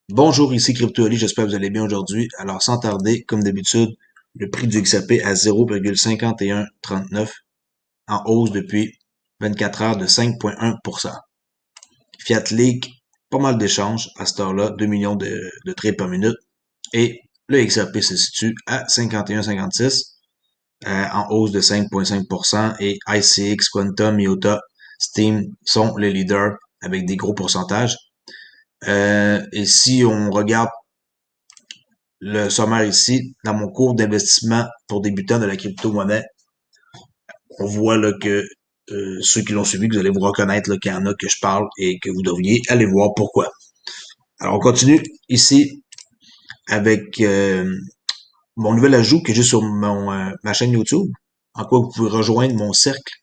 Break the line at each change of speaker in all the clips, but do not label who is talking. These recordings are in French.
Bonjour, ici CryptoAli, j'espère que vous allez bien aujourd'hui. Alors, sans tarder, comme d'habitude, le prix du XRP à 0,5139 en hausse depuis 24 heures de 5,1%. Fiat Leak, pas mal d'échanges à cette heure-là, 2 millions de trades par minute. Et le XRP se situe à 51,56 en hausse de 5,5%. Et ICX, Quantum, IOTA, Steam sont les leaders avec des gros pourcentages. Et si on regarde le sommaire ici, dans mon cours d'investissement pour débutants de la crypto-monnaie, on voit là que ceux qui l'ont suivi, que vous allez vous reconnaître qu'il y en a que je parle et que vous devriez aller voir pourquoi. Alors, on continue ici avec mon nouvel ajout que j'ai sur ma chaîne YouTube, en quoi vous pouvez rejoindre mon cercle.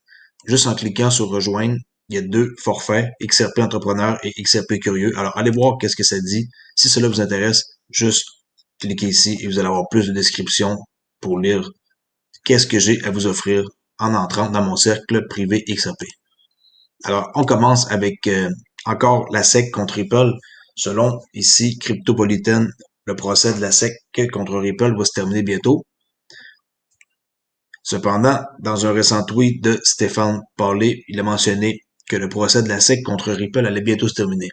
Juste en cliquant sur rejoindre, il y a deux forfaits, XRP Entrepreneur et XRP Curieux. Alors, allez voir qu'est-ce que ça dit. Si cela vous intéresse, juste cliquez ici et vous allez avoir plus de descriptions pour lire qu'est-ce que j'ai à vous offrir en entrant dans mon cercle privé XRP. Alors, on commence avec encore la SEC contre Ripple. Selon ici Cryptopolitan, le procès de la SEC contre Ripple va se terminer bientôt. Cependant, dans un récent tweet de Stéphane Paulé, il a mentionné que le procès de la SEC contre Ripple allait bientôt se terminer.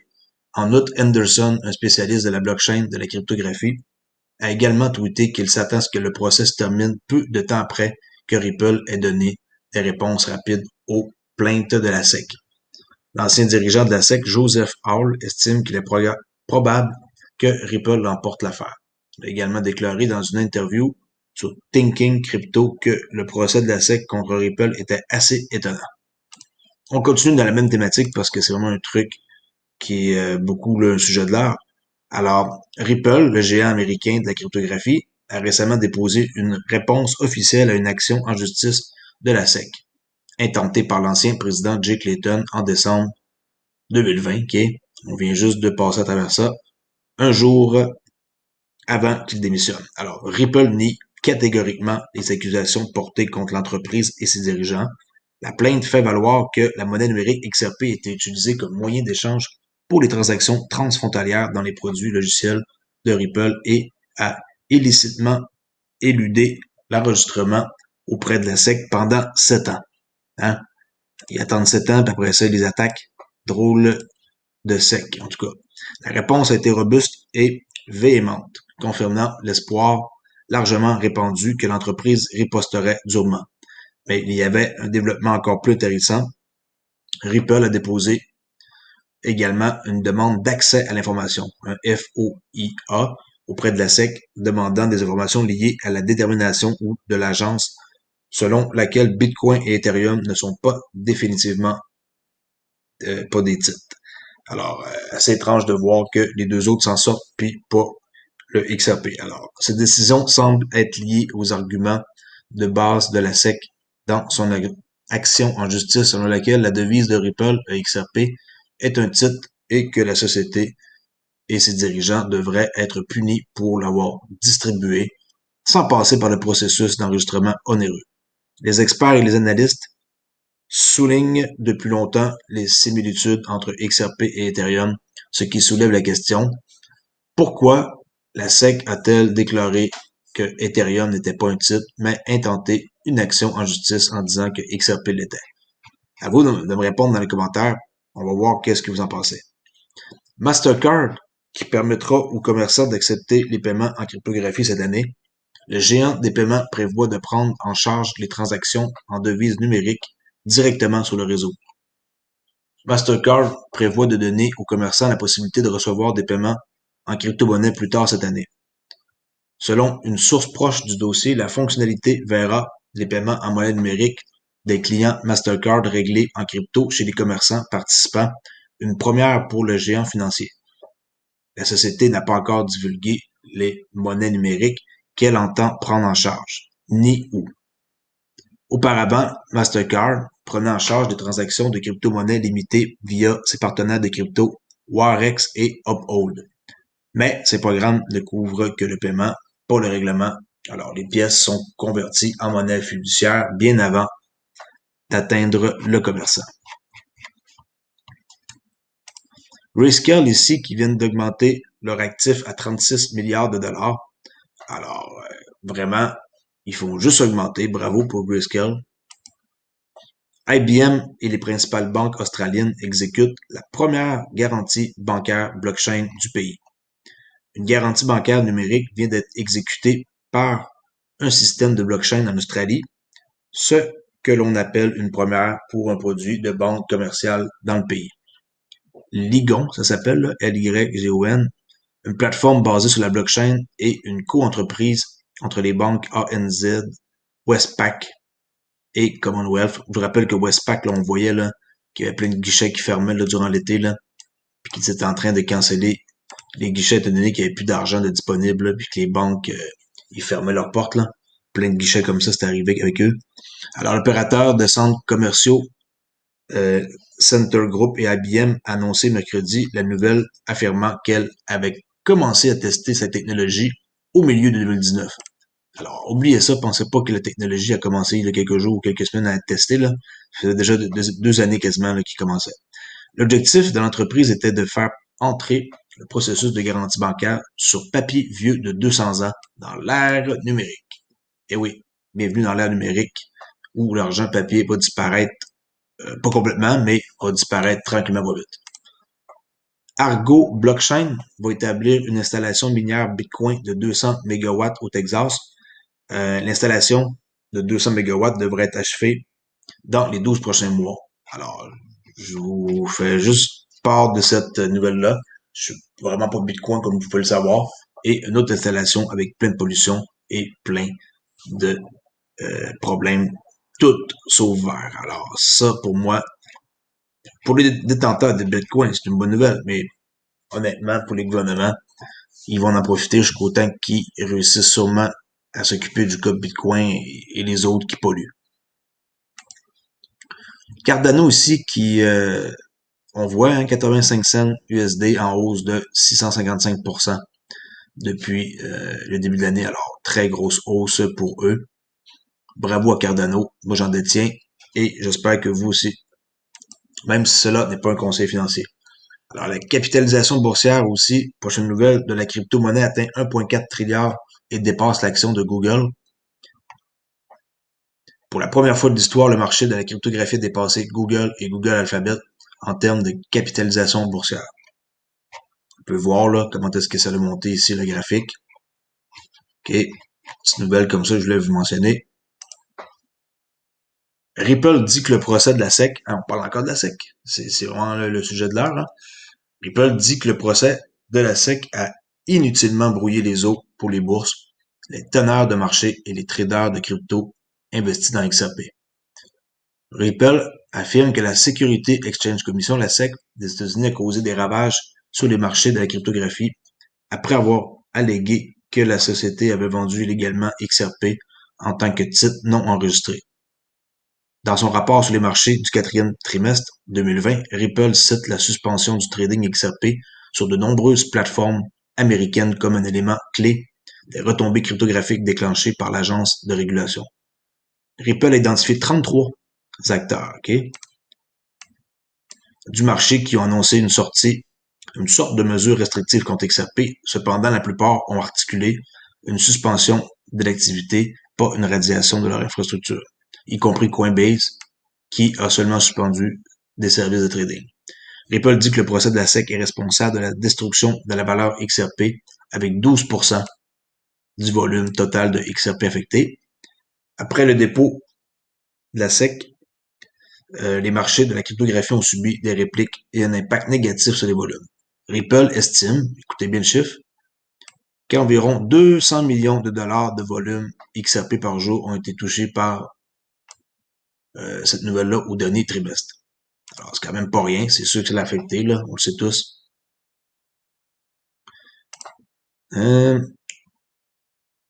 En outre, Henderson, un spécialiste de la blockchain de la cryptographie, a également tweeté qu'il s'attend à ce que le procès se termine peu de temps après que Ripple ait donné des réponses rapides aux plaintes de la SEC. L'ancien dirigeant de la SEC, Joseph Hall, estime qu'il est probable que Ripple remporte l'affaire. Il a également déclaré dans une interview sur Thinking Crypto que le procès de la SEC contre Ripple était assez étonnant. On continue dans la même thématique parce que c'est vraiment un truc qui est beaucoup le sujet de l'art. Alors, Ripple, le géant américain de la cryptographie, a récemment déposé une réponse officielle à une action en justice de la SEC, intentée par l'ancien président Jay Clayton en décembre 2020, on vient juste de passer à travers ça, un jour avant qu'il démissionne. Alors, Ripple nie catégoriquement les accusations portées contre l'entreprise et ses dirigeants. La plainte fait valoir que la monnaie numérique XRP était utilisée comme moyen d'échange pour les transactions transfrontalières dans les produits logiciels de Ripple et a illicitement éludé l'enregistrement auprès de la SEC pendant 7 ans. Hein? Ils attendent 7 ans, puis après ça, ils les attaquent. Drôle de SEC, en tout cas. La réponse a été robuste et véhémente, confirmant l'espoir largement répandu que l'entreprise riposterait durement. Mais il y avait un développement encore plus intéressant. Ripple a déposé également une demande d'accès à l'information, un FOIA, auprès de la SEC, demandant des informations liées à la détermination ou de l'agence selon laquelle Bitcoin et Ethereum ne sont pas définitivement pas des titres. Alors, assez étrange de voir que les deux autres s'en sortent, puis pas le XRP. Alors, cette décision semble être liée aux arguments de base de la SEC dans son action en justice selon laquelle la devise de Ripple, le XRP, est un titre et que la société et ses dirigeants devraient être punis pour l'avoir distribué sans passer par le processus d'enregistrement onéreux. Les experts et les analystes soulignent depuis longtemps les similitudes entre XRP et Ethereum, ce qui soulève la question: pourquoi la SEC a-t-elle déclaré que Ethereum n'était pas un titre, mais intenté une action en justice en disant que XRP l'était? À vous de me répondre dans les commentaires. On va voir qu'est-ce que vous en pensez. Mastercard, qui permettra aux commerçants d'accepter les paiements en cryptographie cette année, le géant des paiements prévoit de prendre en charge les transactions en devises numériques directement sur le réseau. Mastercard prévoit de donner aux commerçants la possibilité de recevoir des paiements en crypto-monnaie plus tard cette année. Selon une source proche du dossier, la fonctionnalité verra les paiements en monnaie numérique des clients Mastercard réglés en crypto chez les commerçants participants, une première pour le géant financier. La société n'a pas encore divulgué les monnaies numériques qu'elle entend prendre en charge, ni où. Auparavant, Mastercard prenait en charge des transactions de crypto-monnaies limitées via ses partenaires de crypto Warex et Uphold. Mais ces programmes ne couvrent que le paiement, pas le règlement. Alors, les pièces sont converties en monnaie fiduciaire bien avant d'atteindre le commerçant. Grayscale ici qui vient d'augmenter leur actif à 36 milliards de dollars. Alors, vraiment, ils font juste augmenter. Bravo pour Grayscale. IBM et les principales banques australiennes exécutent la première garantie bancaire blockchain du pays. Une garantie bancaire numérique vient d'être exécutée par un système de blockchain en Australie, ce que l'on appelle une première pour un produit de banque commerciale dans le pays. Ligon, ça s'appelle, Lygon, une plateforme basée sur la blockchain et une co-entreprise entre les banques ANZ, Westpac et Commonwealth. Je vous rappelle que Westpac, là, on voyait là, qu'il y avait plein de guichets qui fermaient là, durant l'été, là, puis qu'ils étaient en train de canceller les guichets étant donné qu'il n'y avait plus d'argent de disponible, là, puis que les banques ils fermaient leurs portes. Là. Plein de guichets comme ça, c'est arrivé avec eux. Alors, l'opérateur de centres commerciaux euh, Center Group et IBM a annoncé mercredi la nouvelle affirmant qu'elle avait commencé à tester sa technologie au milieu de 2019. Alors, oubliez ça, pensez pas que la technologie a commencé il y a quelques jours ou quelques semaines à être testée. Là. Ça faisait déjà 2 années quasiment qu'il commençait. L'objectif de l'entreprise était de faire entrer le processus de garantie bancaire sur papier vieux de 200 ans dans l'ère numérique. Et oui, bienvenue dans l'ère numérique où l'argent papier va disparaître, pas complètement, mais va disparaître tranquillement pas vite. Argo Blockchain va établir une installation minière Bitcoin de 200 MW au Texas. L'installation de 200 MW devrait être achevée dans les 12 prochains mois. Alors, je vous fais juste part de cette nouvelle-là. Je suis vraiment pas Bitcoin, comme vous pouvez le savoir. Et une autre installation avec plein de pollution et plein de problèmes, tout sauf vert. Alors, ça, pour moi, pour les détenteurs de Bitcoin, c'est une bonne nouvelle, mais honnêtement, pour les gouvernements, ils vont en profiter jusqu'au temps qu'ils réussissent sûrement à s'occuper du cas de Bitcoin et les autres qui polluent. Cardano aussi qui, on voit, hein, 85 cents USD en hausse de 655% depuis le début de l'année. Alors, très grosse hausse pour eux. Bravo à Cardano. Moi, j'en détiens et j'espère que vous aussi, même si cela n'est pas un conseil financier. Alors, la capitalisation boursière aussi, prochaine nouvelle, de la crypto-monnaie atteint 1,4 trilliard et dépasse l'action de Google. Pour la première fois de l'histoire, le marché de la cryptographie a dépassé Google et Google Alphabet en termes de capitalisation boursière. On peut voir là comment est-ce que ça a monté ici le graphique. OK. Petite nouvelle comme ça, je voulais vous mentionner. Ripple dit que le procès de la SEC, hein, on parle encore de la SEC, c'est vraiment le sujet de l'heure. Hein. Ripple dit que le procès de la SEC a inutilement brouillé les eaux pour les bourses, les teneurs de marché et les traders de crypto investis dans XRP. Ripple affirme que la Security Exchange Commission, la SEC, des États-Unis a causé des ravages sur les marchés de la cryptographie après avoir allégué que la société avait vendu illégalement XRP en tant que titre non enregistré. Dans son rapport sur les marchés du quatrième trimestre 2020, Ripple cite la suspension du trading XRP sur de nombreuses plateformes américaines comme un élément clé des retombées cryptographiques déclenchées par l'agence de régulation. Ripple a identifié 33 acteurs, du marché qui ont annoncé une sorte de mesure restrictive contre XRP. Cependant, la plupart ont articulé une suspension de l'activité, pas une radiation de leur infrastructure, y compris Coinbase, qui a seulement suspendu des services de trading. Ripple dit que le procès de la SEC est responsable de la destruction de la valeur XRP avec 12% du volume total de XRP affecté. Après le dépôt de la SEC, les marchés de la cryptographie ont subi des répliques et un impact négatif sur les volumes. Ripple estime, écoutez bien le chiffre, qu'environ 200 millions de dollars de volume XRP par jour ont été touchés par cette nouvelle-là au dernier trimestre. Alors, c'est quand même pas rien, c'est sûr que ça l'a affecté, là, on le sait tous.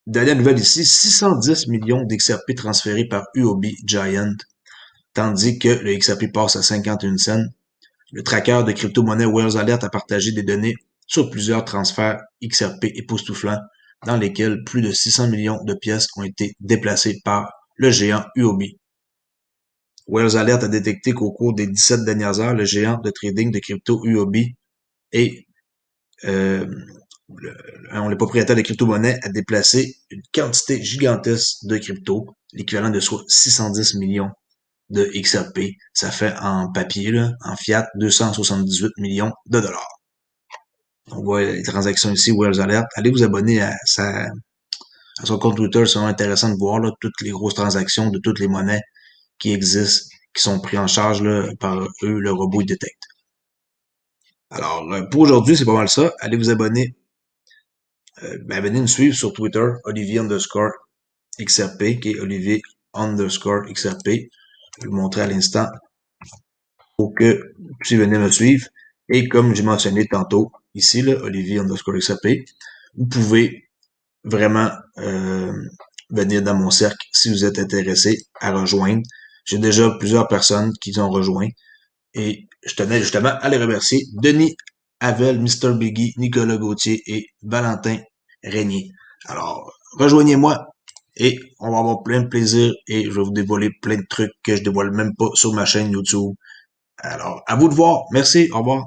Dernière nouvelle ici, 610 millions d'XRP transférés par UOB Giant, tandis que le XRP passe à 51 cents. Le tracker de crypto-monnaie Wells Alert a partagé des données sur plusieurs transferts XRP époustouflants dans lesquels plus de 600 millions de pièces ont été déplacées par le géant UOB. Wells Alert a détecté qu'au cours des 17 dernières heures, le géant de trading de crypto UOB et les propriétaires de crypto-monnaies à déplacer une quantité gigantesque de crypto, l'équivalent de soit 610 millions de XRP. Ça fait en papier, là, en fiat, 278 millions de dollars. On voit les transactions ici, Wells Alert. Allez vous abonner à son compte Twitter, c'est vraiment intéressant de voir là, toutes les grosses transactions de toutes les monnaies qui existent, qui sont prises en charge là, par eux, le robot, il détecte. Alors, pour aujourd'hui, c'est pas mal ça. Allez vous abonner. Venez nous suivre sur Twitter, Olivier underscore XRP, qui est Olivier underscore XRP. Je vais vous montrer à l'instant pour que vous puissiez venir me suivre. Et comme j'ai mentionné tantôt, ici, là, Olivier underscore XRP, vous pouvez vraiment venir dans mon cercle si vous êtes intéressé à rejoindre. J'ai déjà plusieurs personnes qui ont rejoint et je tenais justement à les remercier. Denis Havel, Mr. Biggie, Nicolas Gauthier et Valentin Régnier. Alors, rejoignez-moi et on va avoir plein de plaisir et je vais vous dévoiler plein de trucs que je dévoile même pas sur ma chaîne YouTube. Alors, à vous de voir. Merci. Au revoir.